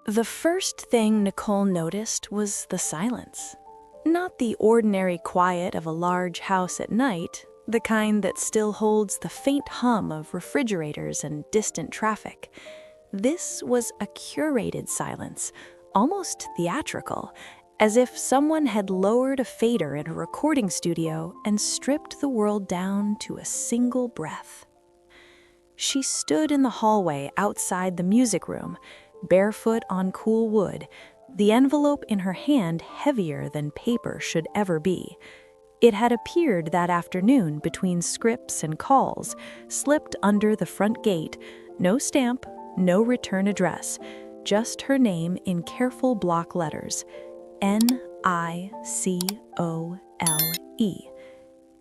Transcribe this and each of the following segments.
The first thing Nicole noticed was the silence. Not the ordinary quiet of a large house at night, the kind that still holds the faint hum of refrigerators and distant traffic. This was a curated silence, almost theatrical, as if someone had lowered a fader in a recording studio and stripped the world down to a single breath. She stood in the hallway outside the music room, barefoot on cool wood, the envelope in her hand heavier than paper should ever be. It had appeared that afternoon between scripts and calls, slipped under the front gate, no stamp, no return address, just her name in careful block letters, Nicole.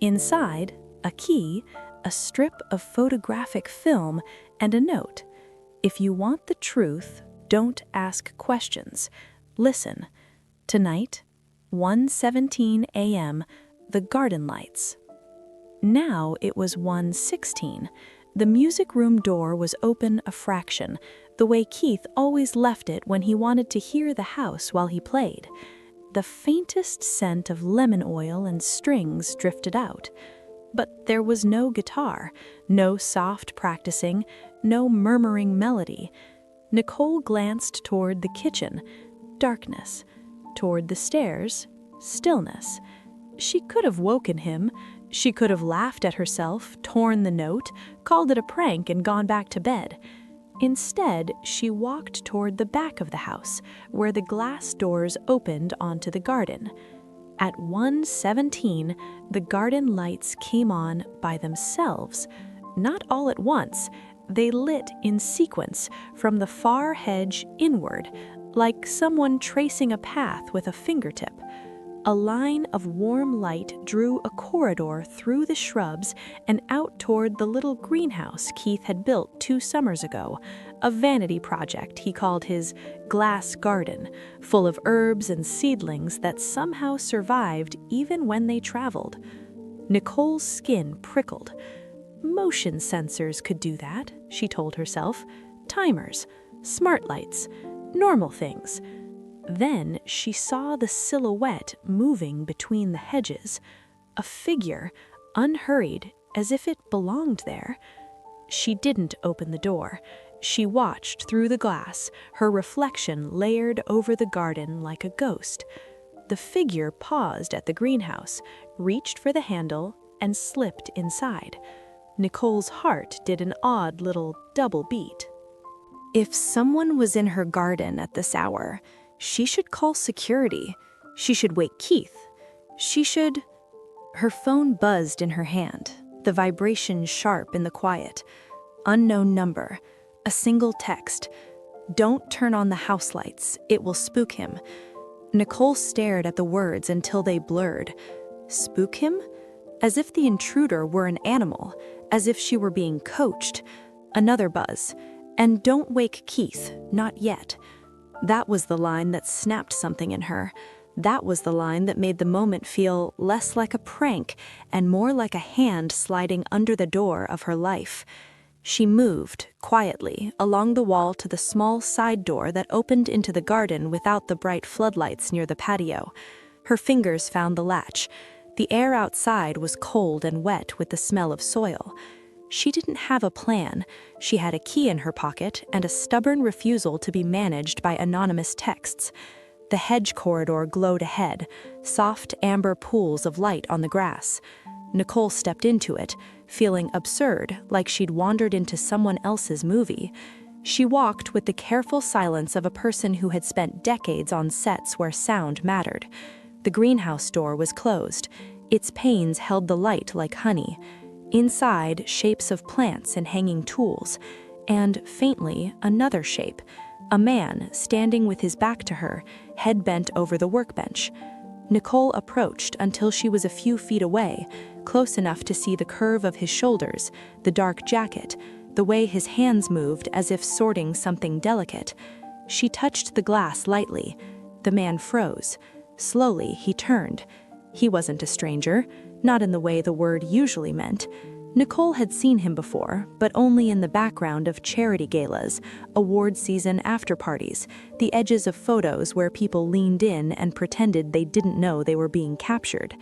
Inside, a key, a strip of photographic film, and a note. If you want the truth, don't ask questions. Listen. Tonight, 1:17 a.m., the garden lights. Now it was 1:16. The music room door was open a fraction, the way Keith always left it when he wanted to hear the house while he played. The faintest scent of lemon oil and strings drifted out. But there was no guitar, no soft practicing, no murmuring melody. Nicole glanced toward the kitchen, darkness. Toward the stairs, stillness. She could have woken him. She could have laughed at herself, torn the note, called it a prank, and gone back to bed. Instead, she walked toward the back of the house, where the glass doors opened onto the garden. At 1:17, the garden lights came on by themselves. Not all at once. They lit in sequence from the far hedge inward, like someone tracing a path with a fingertip. A line of warm light drew a corridor through the shrubs and out toward the little greenhouse Keith had built 2 summers ago, a vanity project he called his glass garden, full of herbs and seedlings that somehow survived even when they traveled. Nicole's skin prickled. Motion sensors could do that, she told herself. Timers, smart lights, normal things. Then she saw the silhouette moving between the hedges, a figure, unhurried, as if it belonged there. She didn't open the door. She watched through the glass, her reflection layered over the garden like a ghost. The figure paused at the greenhouse, reached for the handle, and slipped inside. Nicole's heart did an odd little double beat. If someone was in her garden at this hour, she should call security. She should wake Keith. Her phone buzzed in her hand, the vibration sharp in the quiet. Unknown number. A single text. Don't turn on the house lights. It will spook him. Nicole stared at the words until they blurred. Spook him? As if the intruder were an animal, as if she were being coached. Another buzz. And don't wake Keith, not yet. That was the line that snapped something in her. That was the line that made the moment feel less like a prank and more like a hand sliding under the door of her life. She moved, quietly, along the wall to the small side door that opened into the garden without the bright floodlights near the patio. Her fingers found the latch. The air outside was cold and wet with the smell of soil. She didn't have a plan. She had a key in her pocket and a stubborn refusal to be managed by anonymous texts. The hedge corridor glowed ahead, soft amber pools of light on the grass. Nicole stepped into it, feeling absurd, like she'd wandered into someone else's movie. She walked with the careful silence of a person who had spent decades on sets where sound mattered. The greenhouse door was closed. Its panes held the light like honey. Inside, shapes of plants and hanging tools. And, faintly, another shape. A man, standing with his back to her, head bent over the workbench. Nicole approached until she was a few feet away, close enough to see the curve of his shoulders, the dark jacket, the way his hands moved as if sorting something delicate. She touched the glass lightly. The man froze. Slowly, he turned. He wasn't a stranger, not in the way the word usually meant. Nicole had seen him before, but only in the background of charity galas, award season after parties, the edges of photos where people leaned in and pretended they didn't know they were being captured.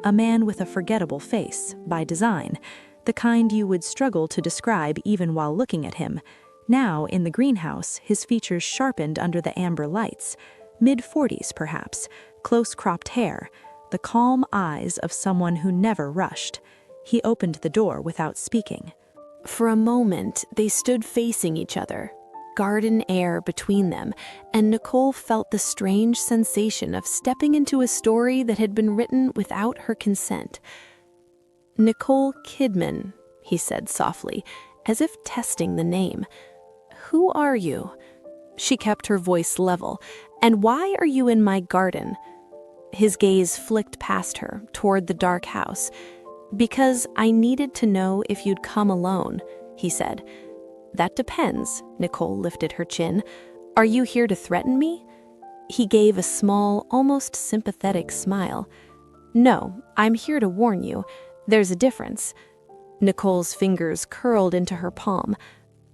A man with a forgettable face, by design, the kind you would struggle to describe even while looking at him. Now, in the greenhouse, his features sharpened under the amber lights. Mid-40s, perhaps, close-cropped hair, the calm eyes of someone who never rushed. He opened the door without speaking. For a moment, they stood facing each other, garden air between them, and Nicole felt the strange sensation of stepping into a story that had been written without her consent. "Nicole Kidman," he said softly, as if testing the name. "Who are you?" She kept her voice level. "And why are you in my garden?" His gaze flicked past her, toward the dark house. "Because I needed to know if you'd come alone," he said. "That depends," Nicole lifted her chin. "Are you here to threaten me?" He gave a small, almost sympathetic smile. "No, I'm here to warn you. There's a difference." Nicole's fingers curled into her palm.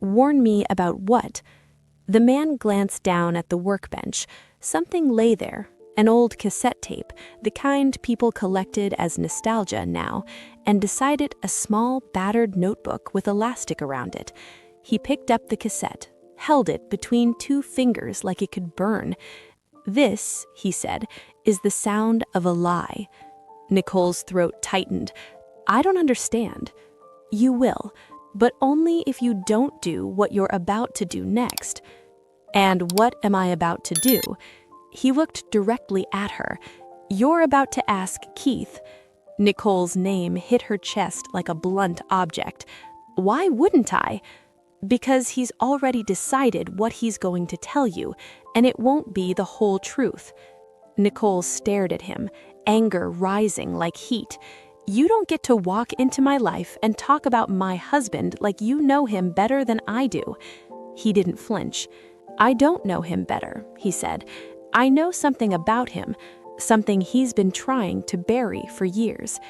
"Warn me about what?" The man glanced down at the workbench. Something lay there. An old cassette tape, the kind people collected as nostalgia now, and beside it a small, battered notebook with elastic around it. He picked up the cassette, held it between two fingers like it could burn. "This," he said, "is the sound of a lie." Nicole's throat tightened. "I don't understand." "You will, but only if you don't do what you're about to do next." "And what am I about to do?" He looked directly at her. "You're about to ask Keith." Nicole's name hit her chest like a blunt object. "Why wouldn't I?" "Because he's already decided what he's going to tell you, and it won't be the whole truth." Nicole stared at him, anger rising like heat. "You don't get to walk into my life and talk about my husband like you know him better than I do." He didn't flinch. "I don't know him better," he said. "I know something about him, something he's been trying to bury for years."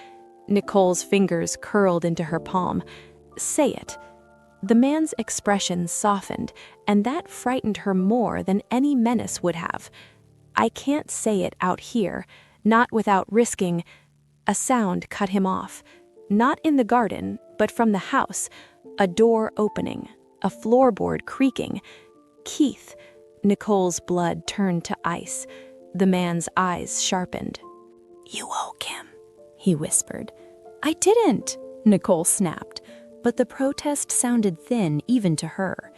Nicole's fingers curled into her palm. "Say it." The man's expression softened, and that frightened her more than any menace would have. "I can't say it out here, not without risking—" A sound cut him off. Not in the garden, but from the house. A door opening, a floorboard creaking. "Keith." Nicole's blood turned to ice. The man's eyes sharpened. "You woke him," he whispered. "I didn't," Nicole snapped, but the protest sounded thin even to her.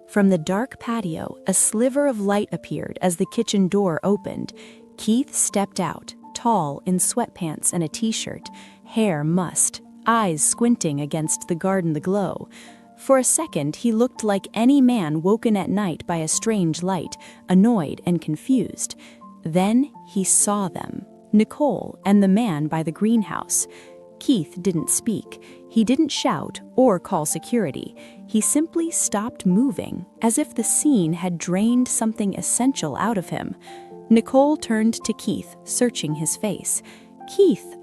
From the dark patio, a sliver of light appeared as the kitchen door opened. Keith stepped out, tall in sweatpants and a t-shirt, hair mussed, eyes squinting against the garden aglow. For a second, he looked like any man woken at night by a strange light, annoyed and confused. Then he saw them, Nicole and the man by the greenhouse. Keith didn't speak. He didn't shout or call security. He simply stopped moving, as if the scene had drained something essential out of him. Nicole turned to Keith, searching his face. "Keith,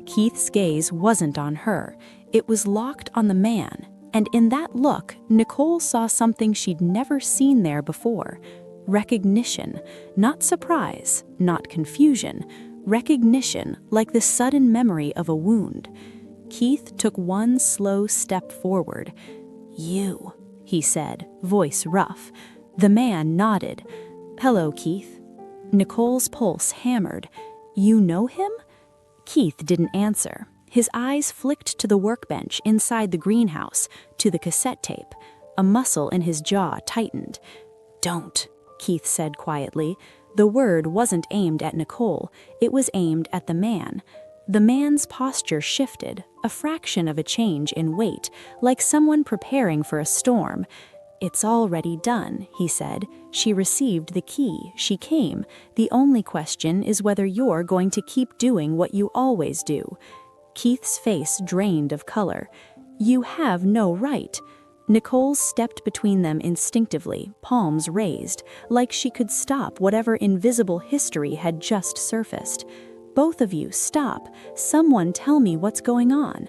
Keith's gaze wasn't on her. It was locked on the man. And in that look, Nicole saw something she'd never seen there before. Recognition, not surprise, not confusion. Recognition, like the sudden memory of a wound. Keith took one slow step forward. "You," he said, voice rough. The man nodded. "Hello, Keith." Nicole's pulse hammered. "You know him?" Keith didn't answer. His eyes flicked to the workbench inside the greenhouse, to the cassette tape. A muscle in his jaw tightened. "Don't," Keith said quietly. The word wasn't aimed at Nicole. It was aimed at the man. The man's posture shifted, a fraction of a change in weight, like someone preparing for a storm. "It's already done," he said. "She received the key. She came. The only question is whether you're going to keep doing what you always do." Keith's face drained of color. "You have no right." Nicole stepped between them instinctively, palms raised, like she could stop whatever invisible history had just surfaced. "Both of you, stop. Someone tell me what's going on."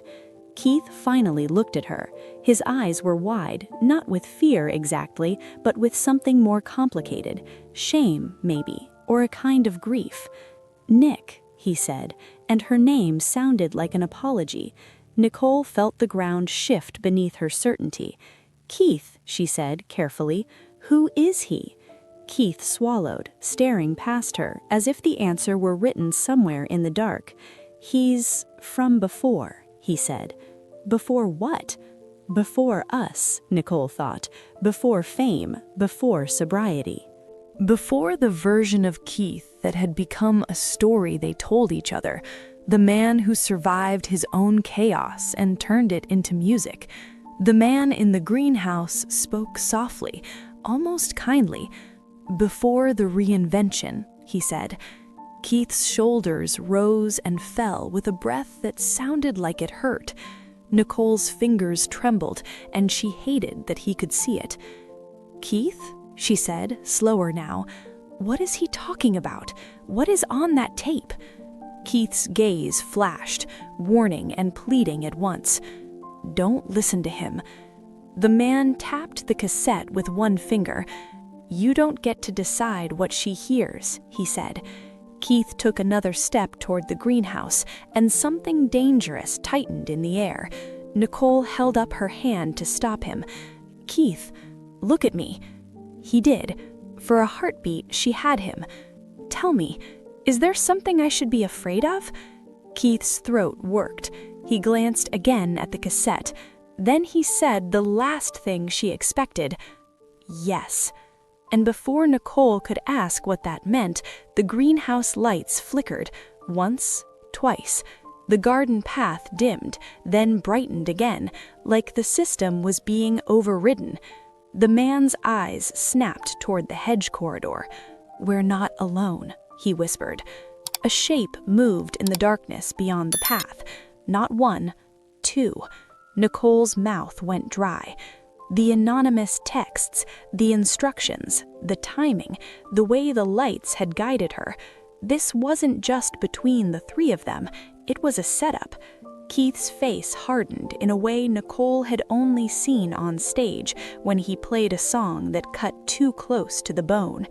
Keith finally looked at her. His eyes were wide, not with fear exactly, but with something more complicated. Shame, maybe, or a kind of grief. "Nick," he said, and her name sounded like an apology. Nicole felt the ground shift beneath her certainty. "Keith," she said carefully, "who is he?" Keith swallowed, staring past her, as if the answer were written somewhere in the dark. "He's from before," he said. "Before what?" "Before us," Nicole thought. "Before fame, before sobriety." Before the version of Keith that had become a story they told each other, the man who survived his own chaos and turned it into music. The man in the greenhouse spoke softly, almost kindly. "Before the reinvention," he said. Keith's shoulders rose and fell with a breath that sounded like it hurt. Nicole's fingers trembled, and she hated that he could see it. "Keith?" she said, slower now. "What is he talking about? What is on that tape?" Keith's gaze flashed, warning and pleading at once. "Don't listen to him." The man tapped the cassette with one finger. "You don't get to decide what she hears," he said. Keith took another step toward the greenhouse, and something dangerous tightened in the air. Nicole held up her hand to stop him. "Keith, look at me." He did. For a heartbeat, she had him. "Tell me, is there something I should be afraid of?" Keith's throat worked. He glanced again at the cassette. Then he said the last thing she expected. "Yes." And before Nicole could ask what that meant, the greenhouse lights flickered, once, twice. The garden path dimmed, then brightened again, like the system was being overridden. The man's eyes snapped toward the hedge corridor. "We're not alone," he whispered. A shape moved in the darkness beyond the path. Not one, two. Nicole's mouth went dry. The anonymous texts, the instructions, the timing, the way the lights had guided her. This wasn't just between the three of them, it was a setup. Keith's face hardened in a way Nicole had only seen on stage when he played a song that cut too close to the bone.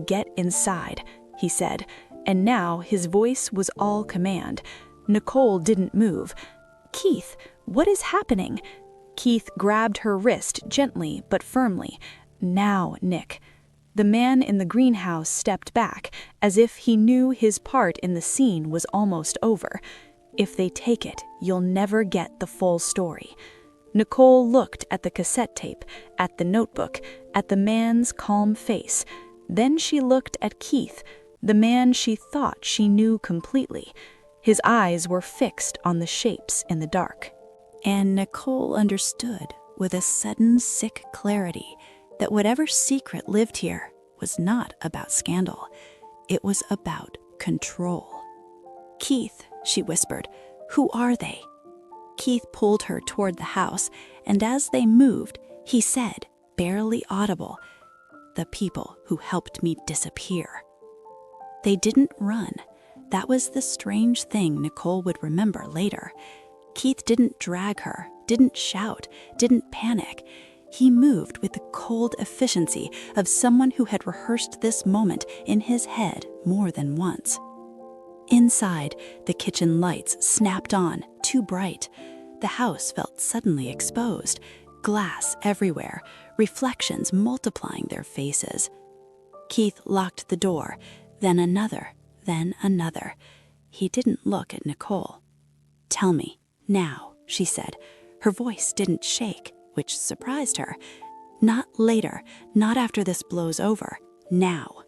"Get inside," he said, and now his voice was all command. Nicole didn't move. "Keith, what is happening?" Keith grabbed her wrist gently but firmly. "Now, Nick." The man in the greenhouse stepped back, as if he knew his part in the scene was almost over. "If they take it, you'll never get the full story." Nicole looked at the cassette tape, at the notebook, at the man's calm face. Then she looked at Keith, the man she thought she knew completely. His eyes were fixed on the shapes in the dark. And Nicole understood with a sudden sick clarity that whatever secret lived here was not about scandal. It was about control. "Keith," she whispered, "who are they?" Keith pulled her toward the house, and as they moved, he said, barely audible, "The people who helped me disappear." They didn't run. That was the strange thing Nicole would remember later. Keith didn't drag her, didn't shout, didn't panic. He moved with the cold efficiency of someone who had rehearsed this moment in his head more than once. Inside, the kitchen lights snapped on, too bright. The house felt suddenly exposed, glass everywhere, reflections multiplying their faces. Keith locked the door, then another, then another. He didn't look at Nicole. "Tell me, now," she said. Her voice didn't shake, which surprised her. "Not later, not after this blows over. Now."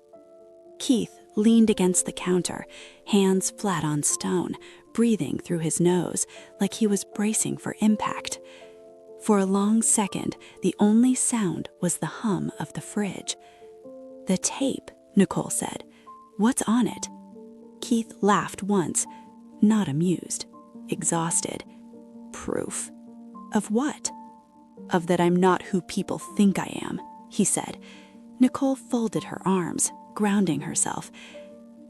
Keith leaned against the counter, hands flat on stone, breathing through his nose, like he was bracing for impact. For a long second, the only sound was the hum of the fridge. "The tape," Nicole said. "What's on it?" Keith laughed once, not amused, exhausted. "Proof." "Of what?" "Of that I'm not who people think I am," he said. Nicole folded her arms, grounding herself.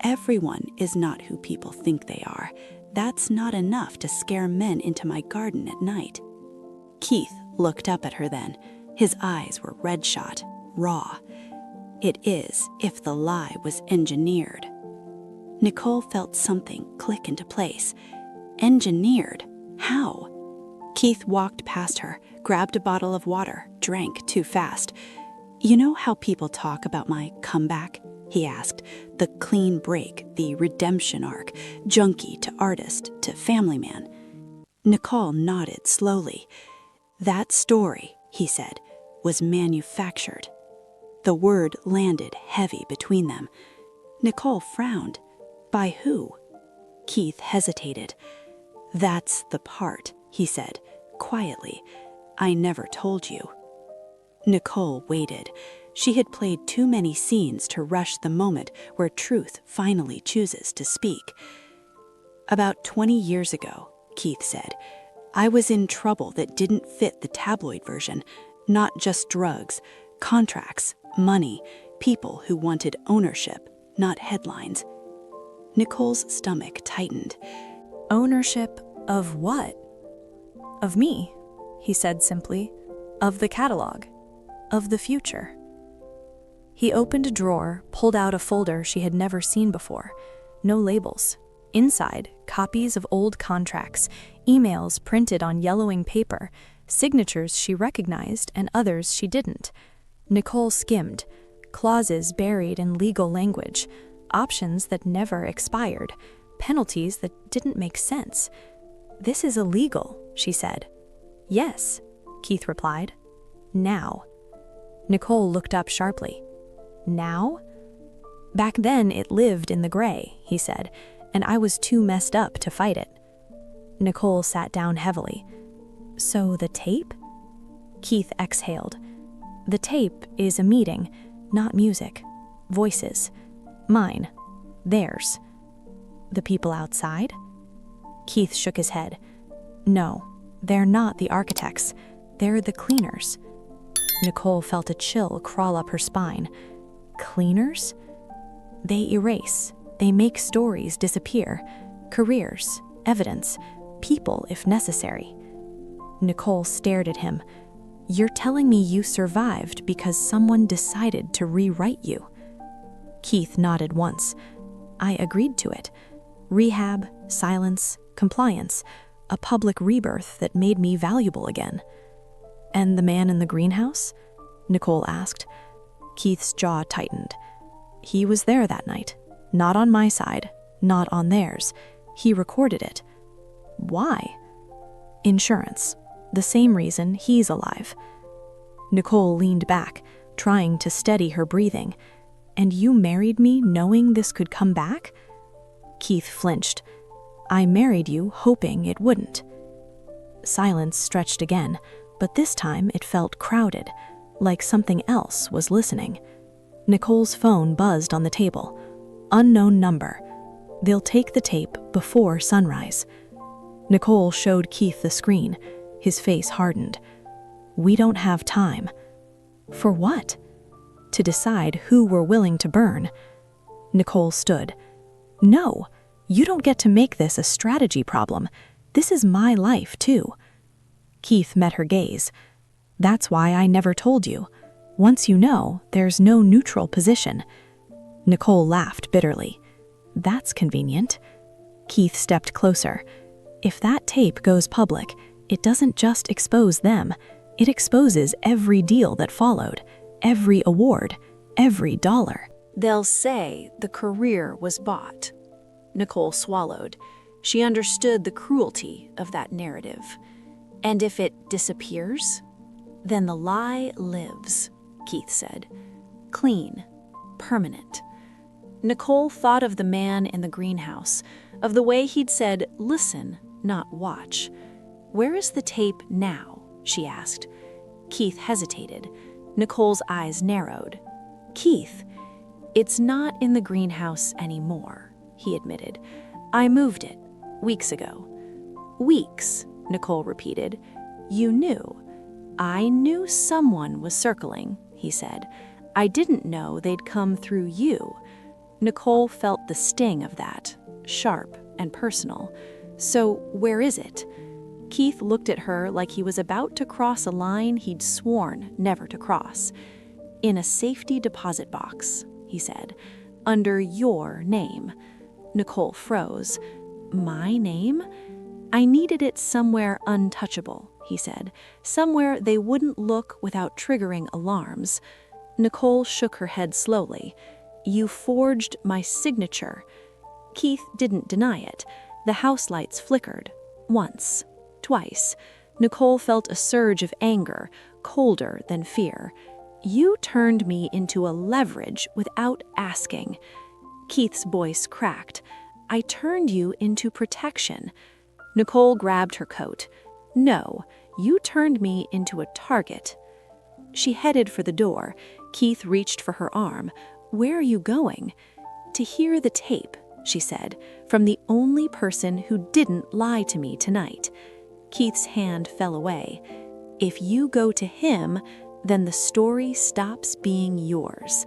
"Everyone is not who people think they are. That's not enough to scare men into my garden at night." Keith looked up at her then. His eyes were red-shot, raw. "It is if the lie was engineered." Nicole felt something click into place. Engineered? How? Keith walked past her, grabbed a bottle of water, drank too fast. "You know how people talk about my comeback?" he asked. "The clean break, the redemption arc, junkie to artist to family man." Nicole nodded slowly. "That story," he said, "was manufactured." The word landed heavy between them. Nicole frowned. By who? Keith hesitated. "That's the part," he said, quietly. "I never told you." Nicole waited. She had played too many scenes to rush the moment where truth finally chooses to speak. "About 20 years ago," Keith said, "I was in trouble that didn't fit the tabloid version. Not just drugs, contracts, money, people who wanted ownership, not headlines." Nicole's stomach tightened. Ownership of what? Of me, he said simply. Of the catalog. Of the future. He opened a drawer, pulled out a folder she had never seen before. No labels. Inside, copies of old contracts, emails printed on yellowing paper, signatures she recognized and others she didn't. Nicole skimmed. Clauses buried in legal language. Options that never expired. Penalties that didn't make sense. "This is illegal," she said. "Yes," Keith replied. "Now." Nicole looked up sharply. "Now?" "Back then it lived in the gray," he said, "and I was too messed up to fight it." Nicole sat down heavily. "So the tape?" Keith exhaled. "The tape is a meeting, not music. Voices. Mine. Theirs." "The people outside?" Keith shook his head. "No, they're not the architects. They're the cleaners." Nicole felt a chill crawl up her spine. "Cleaners?" "They erase. They make stories disappear. Careers, evidence, people if necessary." Nicole stared at him. "You're telling me you survived because someone decided to rewrite you?" Keith nodded once. "I agreed to it. Rehab, silence, compliance, a public rebirth that made me valuable again." "And the man in the greenhouse?" Nicole asked. Keith's jaw tightened. "He was there that night. Not on my side, not on theirs. He recorded it." "Why?" "Insurance. The same reason he's alive." Nicole leaned back, trying to steady her breathing. "And you married me knowing this could come back?" Keith flinched. "I married you hoping it wouldn't." Silence stretched again, but this time it felt crowded, like something else was listening. Nicole's phone buzzed on the table. Unknown number. "They'll take the tape before sunrise." Nicole showed Keith the screen. His face hardened. "We don't have time." "For what?" "To decide who we're willing to burn." Nicole stood. "No, you don't get to make this a strategy problem. This is my life, too." Keith met her gaze. "That's why I never told you. Once you know, there's no neutral position." Nicole laughed bitterly. "That's convenient." Keith stepped closer. "If that tape goes public, it doesn't just expose them. It exposes every deal that followed, every award, every dollar. They'll say the career was bought." Nicole swallowed. She understood the cruelty of that narrative. "And if it disappears?" "Then the lie lives," Keith said. "Clean, permanent." Nicole thought of the man in the greenhouse, of the way he'd said, "Listen, not watch." "Where is the tape now?" she asked. Keith hesitated. Nicole's eyes narrowed. "Keith, it's not in the greenhouse anymore," he admitted. "I moved it, weeks ago." "Weeks," Nicole repeated. "You knew." "I knew someone was circling," he said. "I didn't know they'd come through you." Nicole felt the sting of that, sharp and personal. So where is it? Keith looked at her like he was about to cross a line he'd sworn never to cross. In a safety deposit box, he said, under your name. Nicole froze. My name? I needed it somewhere untouchable, he said, somewhere they wouldn't look without triggering alarms. Nicole shook her head slowly. You forged my signature. Keith didn't deny it. The house lights flickered. Once. Twice. Nicole felt a surge of anger, colder than fear. You turned me into a leverage without asking. Keith's voice cracked. I turned you into protection. Nicole grabbed her coat. No, you turned me into a target. She headed for the door. Keith reached for her arm. Where are you going? To hear the tape, she said, from the only person who didn't lie to me tonight. Keith's hand fell away. If you go to him, then the story stops being yours.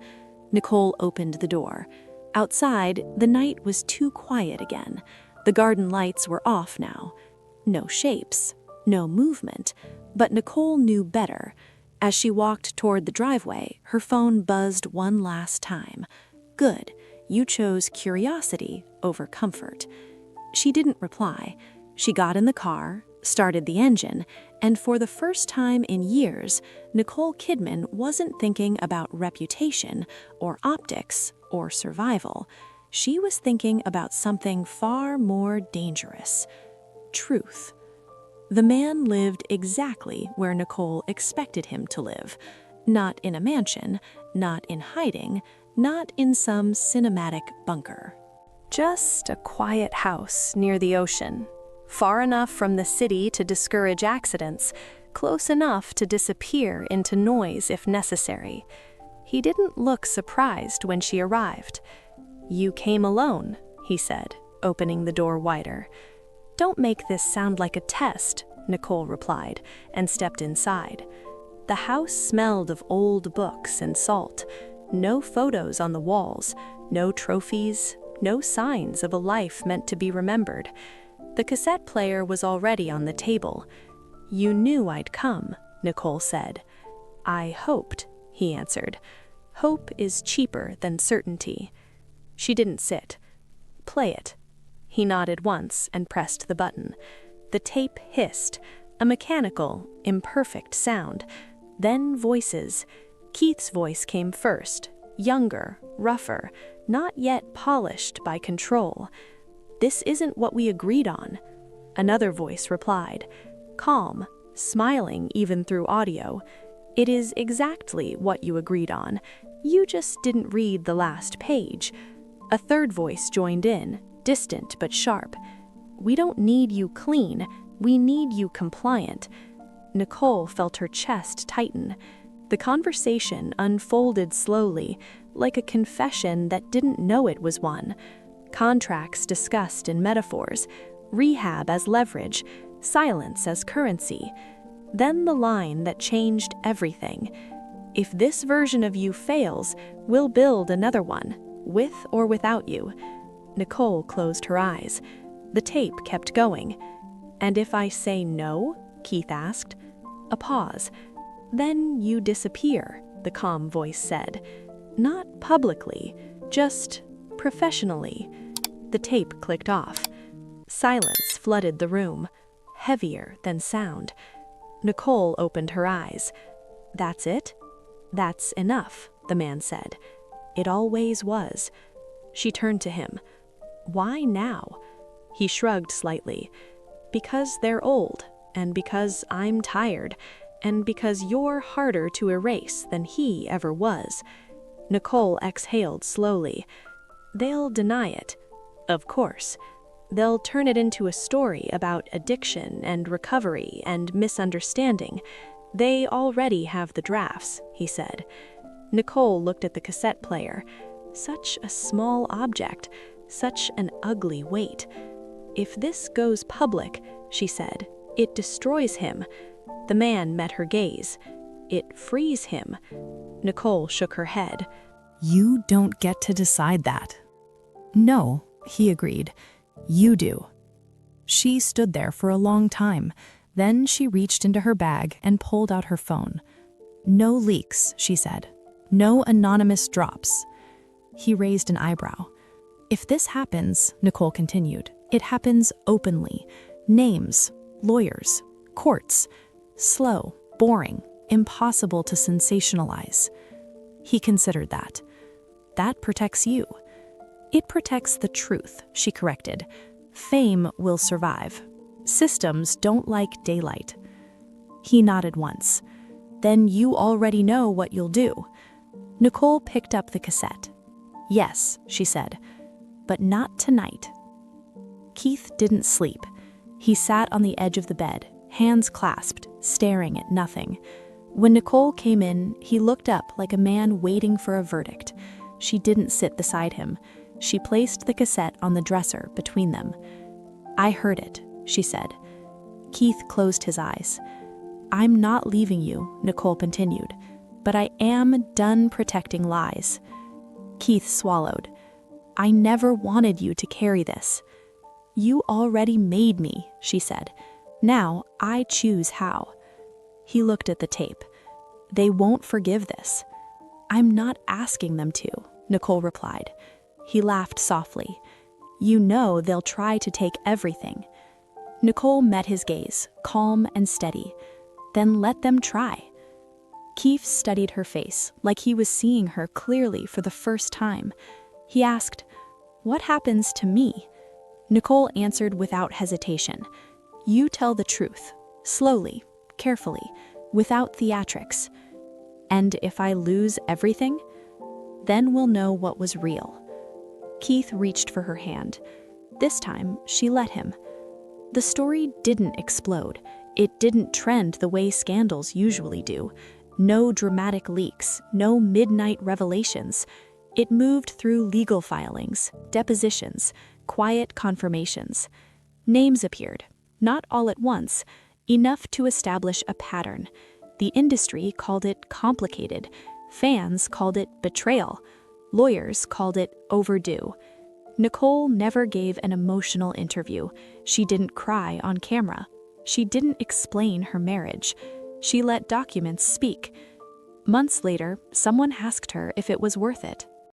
Nicole opened the door. Outside, the night was too quiet again. The garden lights were off now. No shapes, no movement, but Nicole knew better. As she walked toward the driveway, her phone buzzed one last time. Good, you chose curiosity over comfort. She didn't reply. She got in the car, started the engine, and for the first time in years, Nicole Kidman wasn't thinking about reputation or optics or survival. She was thinking about something far more dangerous: truth. The man lived exactly where Nicole expected him to live. Not in a mansion, not in hiding, not in some cinematic bunker. Just a quiet house near the ocean. Far enough from the city to discourage accidents, close enough to disappear into noise if necessary. He didn't look surprised when she arrived. You came alone, he said, opening the door wider. Don't make this sound like a test, Nicole replied, and stepped inside. The house smelled of old books and salt. No photos on the walls, no trophies, no signs of a life meant to be remembered. The cassette player was already on the table. You knew I'd come, Nicole said. I hoped, he answered. Hope is cheaper than certainty. She didn't sit. Play it. He nodded once and pressed the button. The tape hissed, a mechanical, imperfect sound. Then voices. Keith's voice came first, younger, rougher, not yet polished by control. This isn't what we agreed on. Another voice replied, calm, smiling even through audio. It is exactly what you agreed on. You just didn't read the last page. A third voice joined in, distant but sharp. We don't need you clean, we need you compliant. Nicole felt her chest tighten. The conversation unfolded slowly, like a confession that didn't know it was one. Contracts discussed in metaphors, rehab as leverage, silence as currency. Then the line that changed everything. If this version of you fails, we'll build another one, with or without you. Nicole closed her eyes. The tape kept going. And if I say no? Keith asked. A pause. Then you disappear, the calm voice said. Not publicly, just professionally. The tape clicked off. Silence flooded the room, heavier than sound. Nicole opened her eyes. That's it? That's enough, the man said. It always was. She turned to him. Why now? He shrugged slightly. Because they're old, and because I'm tired, and because you're harder to erase than he ever was. Nicole exhaled slowly. They'll deny it. Of course. They'll turn it into a story about addiction and recovery and misunderstanding. They already have the drafts, he said. Nicole looked at the cassette player. Such a small object, such an ugly weight. If this goes public, she said, it destroys him. The man met her gaze. It frees him. Nicole shook her head. You don't get to decide that. No, he agreed. You do. She stood there for a long time. Then she reached into her bag and pulled out her phone. "No leaks," she said. "No anonymous drops." He raised an eyebrow. "If this happens," Nicole continued, "it happens openly. Names, lawyers, courts. Slow, boring, impossible to sensationalize." He considered that. "That protects you." "It protects the truth," she corrected. "Fame will survive. Systems don't like daylight." He nodded once. "Then you already know what you'll do." Nicole picked up the cassette. "Yes," she said, "but not tonight." Keith didn't sleep. He sat on the edge of the bed, hands clasped, staring at nothing. When Nicole came in, he looked up like a man waiting for a verdict. She didn't sit beside him. She placed the cassette on the dresser between them. "I heard it," she said. Keith closed his eyes. "I'm not leaving you," Nicole continued, "but I am done protecting lies." Keith swallowed. "I never wanted you to carry this." "You already made me," she said. "Now I choose how." He looked at the tape. "They won't forgive this." "I'm not asking them to," Nicole replied. He laughed softly. "You know they'll try to take everything." Nicole met his gaze, calm and steady. "Then let them try." Keith studied her face like he was seeing her clearly for the first time. He asked, "What happens to me?" Nicole answered without hesitation. "You tell the truth, slowly, carefully, without theatrics. And if I lose everything, then we'll know what was real." Keith reached for her hand. This time, she let him. The story didn't explode. It didn't trend the way scandals usually do. No dramatic leaks, no midnight revelations. It moved through legal filings, depositions, quiet confirmations. Names appeared, not all at once, enough to establish a pattern. The industry called it complicated. Fans called it betrayal. Lawyers called it overdue. Nicole never gave an emotional interview. She didn't cry on camera. She didn't explain her marriage. She let documents speak. Months later, someone asked her if it was worth it.